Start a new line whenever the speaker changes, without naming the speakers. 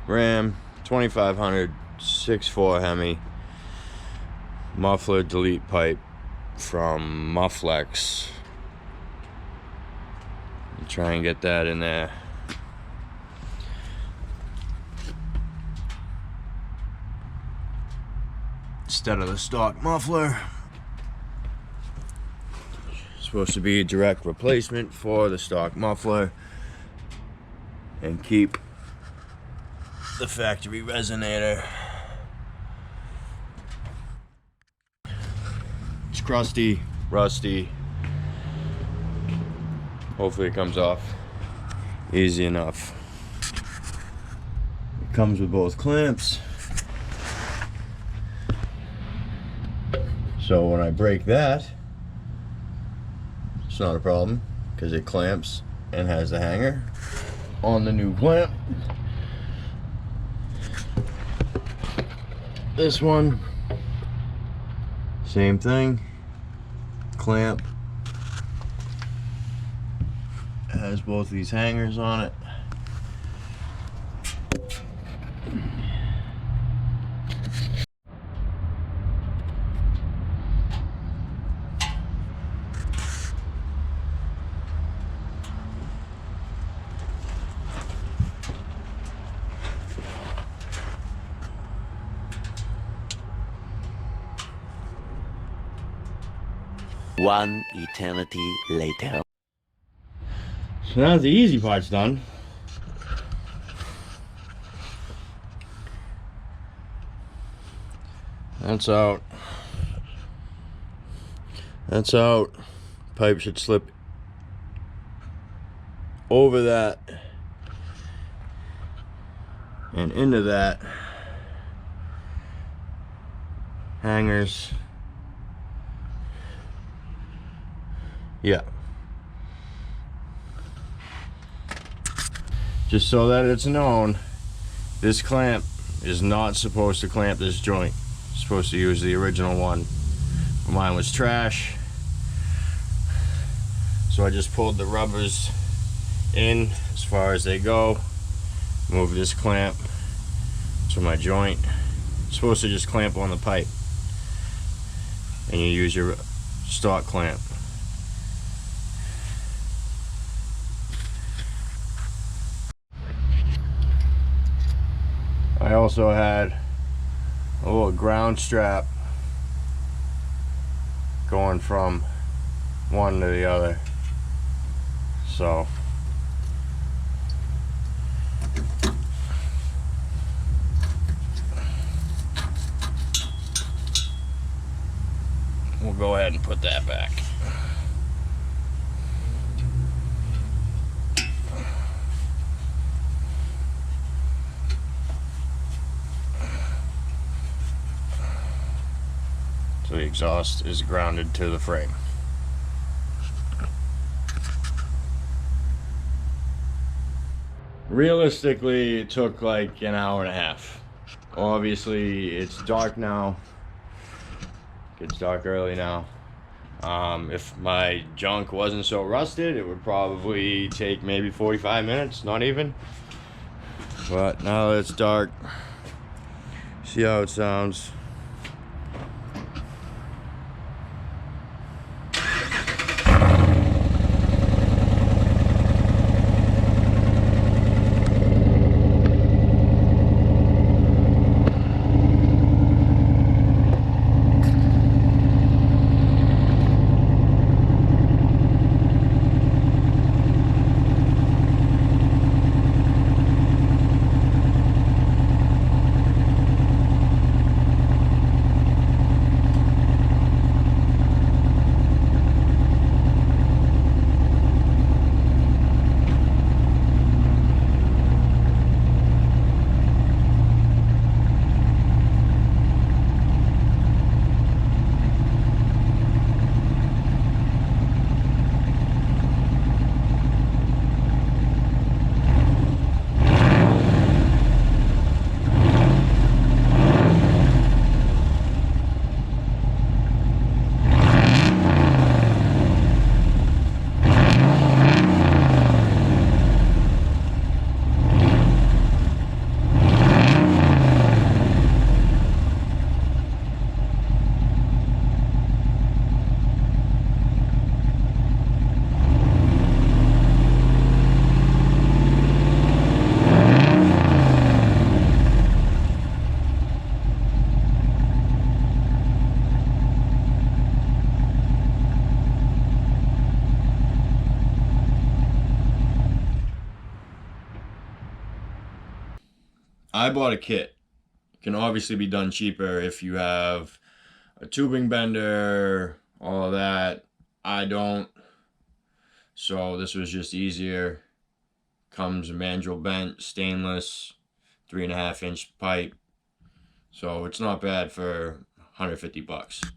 Ram 2500 6.4 Hemi muffler delete pipe from MUFFLEX. Try and get that in there. Instead of the stock muffler. Supposed to be a direct replacement for the stock muffler and keep the factory resonator. It's crusty, rusty. Hopefully it comes off easy enough. It comes with both clamps. So when I break that, it's not a problem because it clamps and has the hanger on the new clamp. This one, same thing, clamp. It has both these hangers on it.
One eternity later.
So now the easy part's done. That's out. That's out. Pipe should slip over that and into that. Hangers. Yeah. Just so that it's known, this clamp is not supposed to clamp this joint. It's supposed to use the original one. Mine was trash. So I just pulled the rubbers in as far as they go. Move this clamp to my joint. It's supposed to just clamp on the pipe. And you use your stock clamp. I also had a little ground strap going from one to the other. So we'll go ahead and put that back. So the exhaust is grounded to the frame. Realistically, it took like an hour and a half. Obviously, it's dark now. It's dark early now. If my junk wasn't so rusted, it would probably take maybe 45 minutes, not even. But now that it's dark, see how it sounds. I bought a kit. It can obviously be done cheaper if you have a tubing bender, all of that. I don't. So this was just easier. Comes mandrel bent, stainless, 3.5 inch pipe. So it's not bad for $150.